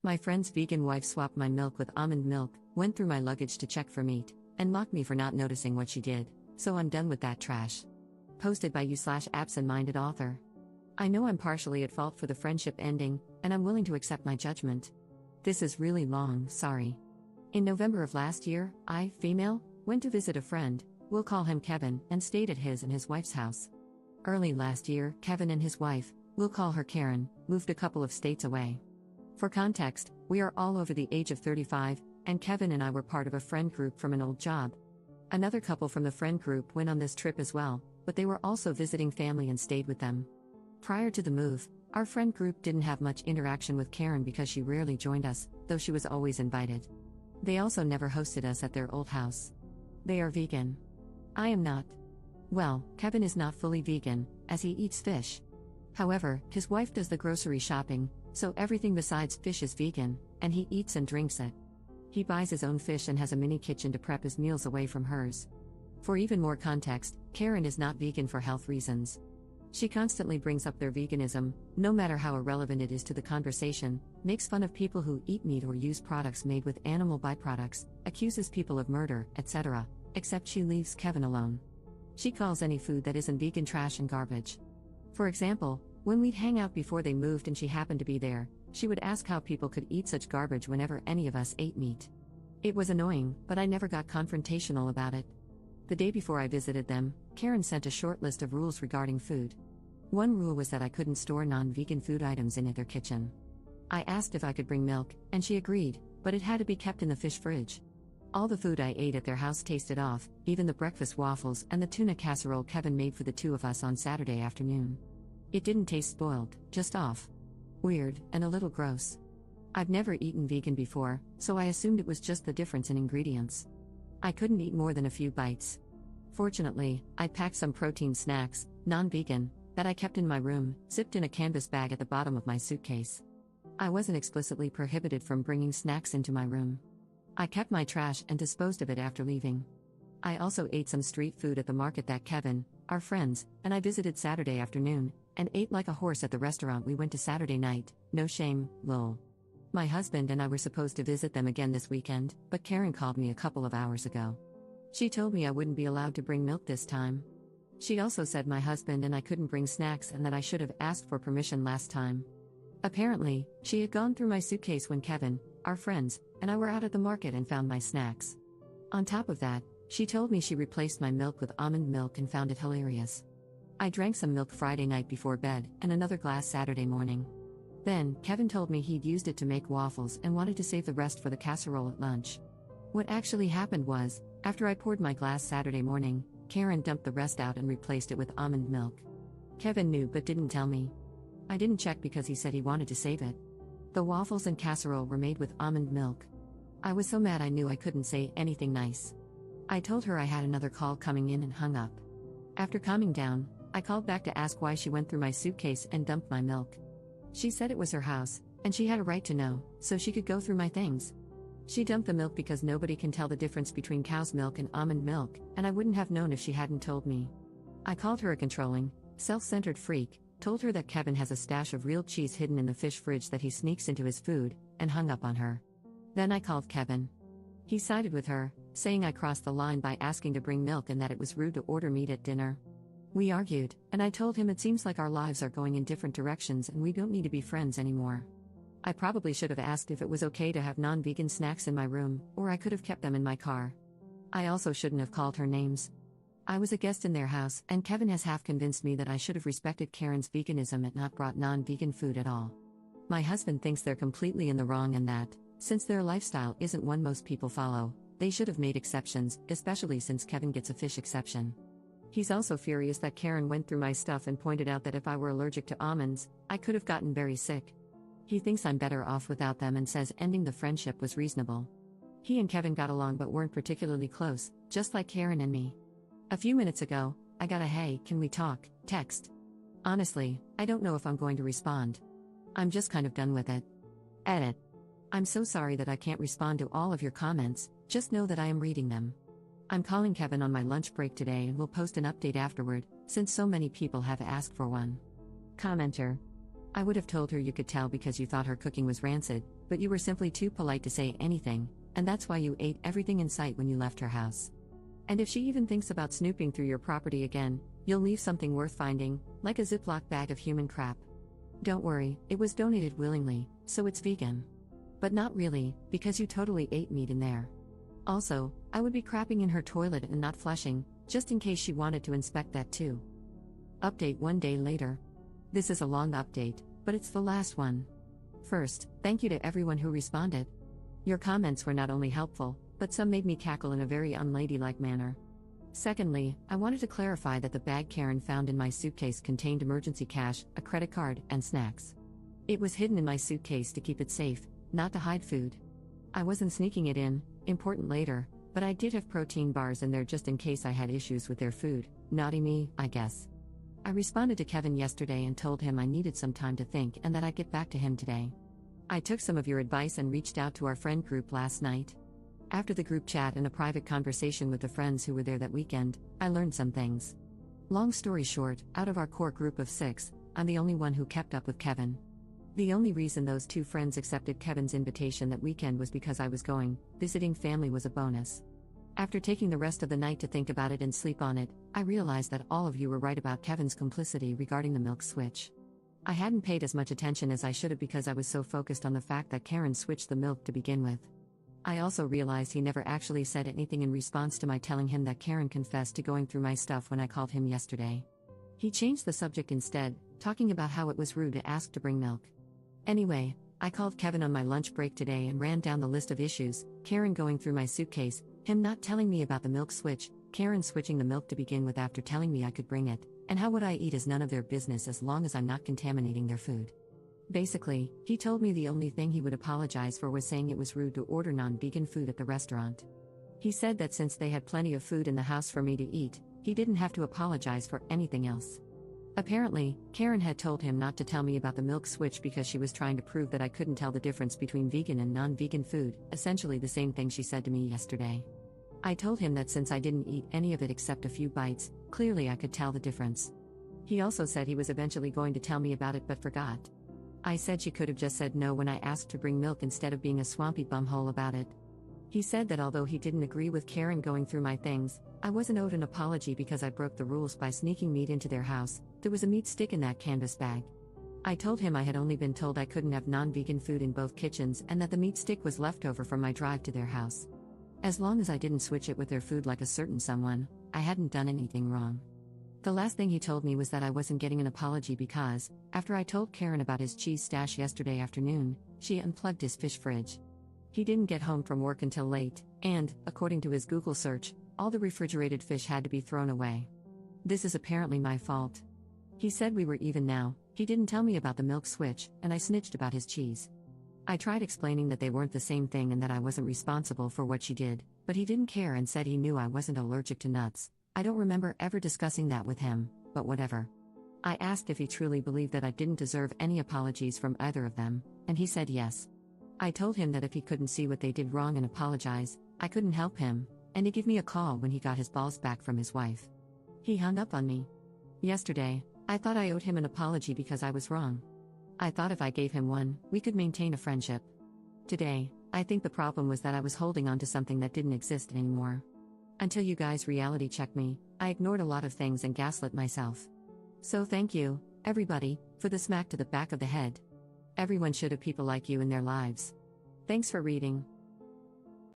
My friend's vegan wife swapped my milk with almond milk, went through my luggage to check for meat, and mocked me for not noticing what she did, so I'm done with that trash. Posted by you/absent-minded author. I know I'm partially at fault for the friendship ending, and I'm willing to accept my judgment. This is really long, sorry. In November of last year, I, female, went to visit a friend, we'll call him Kevin, and stayed at his and his wife's house. Early last year, Kevin and his wife, we'll call her Karen, moved a couple of states away. For context, we are all over the age of 35, and Kevin and I were part of a friend group from an old job. Another couple from the friend group went on this trip as well, but they were also visiting family and stayed with them. Prior to the move, our friend group didn't have much interaction with Karen because she rarely joined us, though she was always invited. They also never hosted us at their old house. They are vegan. I am not. Well, Kevin is not fully vegan, as he eats fish. However, his wife does the grocery shopping, so everything besides fish is vegan, and he eats and drinks it. He buys his own fish and has a mini kitchen to prep his meals away from hers. For even more context, Karen is not vegan for health reasons. She constantly brings up their veganism, no matter how irrelevant it is to the conversation, makes fun of people who eat meat or use products made with animal byproducts, accuses people of murder, etc., except she leaves Kevin alone. She calls any food that isn't vegan trash and garbage. For example, when we'd hang out before they moved and she happened to be there, she would ask how people could eat such garbage whenever any of us ate meat. It was annoying, but I never got confrontational about it. The day before I visited them, Karen sent a short list of rules regarding food. One rule was that I couldn't store non-vegan food items in their kitchen. I asked if I could bring milk, and she agreed, but it had to be kept in the fish fridge. All the food I ate at their house tasted off, even the breakfast waffles and the tuna casserole Kevin made for the two of us on Saturday afternoon. It didn't taste spoiled, just off. Weird, and a little gross. I've never eaten vegan before, so I assumed it was just the difference in ingredients. I couldn't eat more than a few bites. Fortunately, I packed some protein snacks, non-vegan, that I kept in my room, zipped in a canvas bag at the bottom of my suitcase. I wasn't explicitly prohibited from bringing snacks into my room. I kept my trash and disposed of it after leaving. I also ate some street food at the market that Kevin, our friends, and I visited Saturday afternoon, and ate like a horse at the restaurant we went to Saturday night, no shame, lol. My husband and I were supposed to visit them again this weekend, but Karen called me a couple of hours ago. She told me I wouldn't be allowed to bring milk this time. She also said my husband and I couldn't bring snacks and that I should have asked for permission last time. Apparently, she had gone through my suitcase when Kevin, our friends, and I were out at the market and found my snacks. On top of that, she told me she replaced my milk with almond milk and found it hilarious. I drank some milk Friday night before bed and another glass Saturday morning. Then, Kevin told me he'd used it to make waffles and wanted to save the rest for the casserole at lunch. What actually happened was, after I poured my glass Saturday morning, Karen dumped the rest out and replaced it with almond milk. Kevin knew but didn't tell me. I didn't check because he said he wanted to save it. The waffles and casserole were made with almond milk. I was so mad I knew I couldn't say anything nice. I told her I had another call coming in and hung up. After calming down, I called back to ask why she went through my suitcase and dumped my milk. She said it was her house, and she had a right to know, so she could go through my things. She dumped the milk because nobody can tell the difference between cow's milk and almond milk, and I wouldn't have known if she hadn't told me. I called her a controlling, self-centered freak, told her that Kevin has a stash of real cheese hidden in the fish fridge that he sneaks into his food, and hung up on her. Then I called Kevin. He sided with her, saying I crossed the line by asking to bring milk and that it was rude to order meat at dinner. We argued, and I told him it seems like our lives are going in different directions and we don't need to be friends anymore. I probably should have asked if it was okay to have non-vegan snacks in my room, or I could have kept them in my car. I also shouldn't have called her names. I was a guest in their house, and Kevin has half convinced me that I should have respected Karen's veganism and not brought non-vegan food at all. My husband thinks they're completely in the wrong and that, since their lifestyle isn't one most people follow, they should have made exceptions, especially since Kevin gets a fish exception. He's also furious that Karen went through my stuff and pointed out that if I were allergic to almonds, I could have gotten very sick. He thinks I'm better off without them and says ending the friendship was reasonable. He and Kevin got along but weren't particularly close, just like Karen and me. A few minutes ago, I got a "hey, can we talk" text. Honestly, I don't know if I'm going to respond. I'm just kind of done with it. Edit. I'm so sorry that I can't respond to all of your comments, just know that I am reading them. I'm calling Kevin on my lunch break today and will post an update afterward, since so many people have asked for one. Commenter. I would have told her you could tell because you thought her cooking was rancid, But you were simply too polite to say anything, and that's why you ate everything in sight when you left her house. And if she even thinks about snooping through your property again, you'll leave something worth finding, like a Ziploc bag of human crap. Don't worry, it was donated willingly, so it's vegan. But not really, because you totally ate meat in there. Also, I would be crapping in her toilet and not flushing, just in case she wanted to inspect that too. Update 1 day later. This is a long update, but it's the last one. First, thank you to everyone who responded. Your comments were not only helpful, but some made me cackle in a very unladylike manner. Secondly, I wanted to clarify that the bag Karen found in my suitcase contained emergency cash, a credit card, and snacks. It was hidden in my suitcase to keep it safe, not to hide food. I wasn't sneaking it in, important later, but I did have protein bars in there just in case I had issues with their food. Naughty me, I guess. I responded to Kevin yesterday and told him I needed some time to think and that I'd get back to him today. I took some of your advice and reached out to our friend group last night. After the group chat and a private conversation with the friends who were there that weekend, I learned some things. Long story short, out of our core group of 6, I'm the only one who kept up with Kevin. The only reason those 2 friends accepted Kevin's invitation that weekend was because I was going. Visiting family was a bonus. After taking the rest of the night to think about it and sleep on it, I realized that all of you were right about Kevin's complicity regarding the milk switch. I hadn't paid as much attention as I should have because I was so focused on the fact that Karen switched the milk to begin with. I also realized he never actually said anything in response to my telling him that Karen confessed to going through my stuff when I called him yesterday. He changed the subject instead, talking about how it was rude to ask to bring milk. Anyway, I called Kevin on my lunch break today and ran down the list of issues: Karen going through my suitcase, him not telling me about the milk switch, Karen switching the milk to begin with after telling me I could bring it, and how would I eat is none of their business as long as I'm not contaminating their food. Basically, he told me the only thing he would apologize for was saying it was rude to order non-vegan food at the restaurant. He said that since they had plenty of food in the house for me to eat, he didn't have to apologize for anything else. Apparently, Karen had told him not to tell me about the milk switch because she was trying to prove that I couldn't tell the difference between vegan and non-vegan food, essentially the same thing she said to me yesterday. I told him that since I didn't eat any of it except a few bites, clearly I could tell the difference. He also said he was eventually going to tell me about it but forgot. I said she could have just said no when I asked to bring milk instead of being a swampy bumhole about it. He said that although he didn't agree with Karen going through my things, I wasn't owed an apology because I broke the rules by sneaking meat into their house. There was a meat stick in that canvas bag. I told him I had only been told I couldn't have non-vegan food in both kitchens and that the meat stick was left over from my drive to their house. As long as I didn't switch it with their food like a certain someone, I hadn't done anything wrong. The last thing he told me was that I wasn't getting an apology because, after I told Karen about his cheese stash yesterday afternoon, she unplugged his fish fridge. He didn't get home from work until late, and, according to his Google search, all the refrigerated fish had to be thrown away. This is apparently my fault. He said we were even now. He didn't tell me about the milk switch, and I snitched about his cheese. I tried explaining that they weren't the same thing and that I wasn't responsible for what she did, but he didn't care and said he knew I wasn't allergic to nuts. I don't remember ever discussing that with him, but whatever. I asked if he truly believed that I didn't deserve any apologies from either of them, and he said yes. I told him that if he couldn't see what they did wrong and apologize, I couldn't help him, and to give me a call when he got his balls back from his wife. He hung up on me. Yesterday, I thought I owed him an apology because I was wrong. I thought if I gave him one, we could maintain a friendship. Today, I think the problem was that I was holding on to something that didn't exist anymore. Until you guys reality checked me, I ignored a lot of things and gaslit myself. So thank you, everybody, for the smack to the back of the head. Everyone should have people like you in their lives. Thanks for reading.